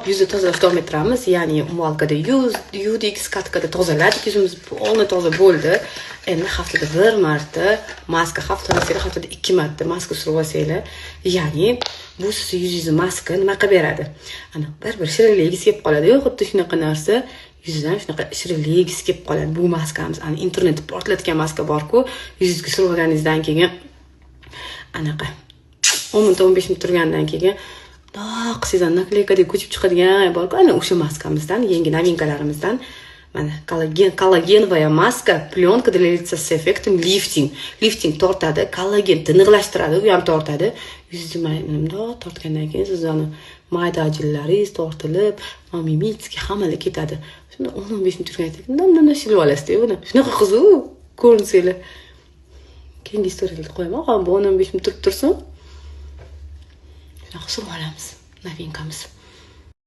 yuzni tozalashda davom ettiramiz. Ya'ni umolkada yuvdik, skatkada tozaladik, yuzimiz polni toza bo'ldi. Endi haftada bir marta maska, haftada 2 marta maska surib olsanglar, ya'ni bu siz yuzingizni maska nima qilib beradi? Ana bir shirinligingiz kelib qoladi-ku, xuddi shunaqa narsa. Yuzdan shunaqa shirinligingiz kelib qoladi. Bu maskamiz, ana internetda portlatgan maska bor-ku, yuzingizga surib olganingizdan keyin anaqa 10 minut 15 minut turgandan keyin qisingizdan nakleykadek ko'chib chiqadigan bor-ku, ana o'sha maskamizdan, yangi novinkalarimizdan mana kollagenovая maska, plyonka для лица с эффектом lifting tortadi, kollagen tiniqlashtiradi, u ham tortadi. Yuzingizni bundoq tortgandan keyin siz uni mayda ajinlaringiz tortilib, mimitski hammalar ketadi. Shunda 10-15 minut turgandan keyin shilib olasiz-da buni. Shunaqa qiziq ko'rinsanglar. Keyingi istoriyalarga qo'yaman, bu 10-15 minut turib tursin. Shunaqa surib olamiz novinkamiz.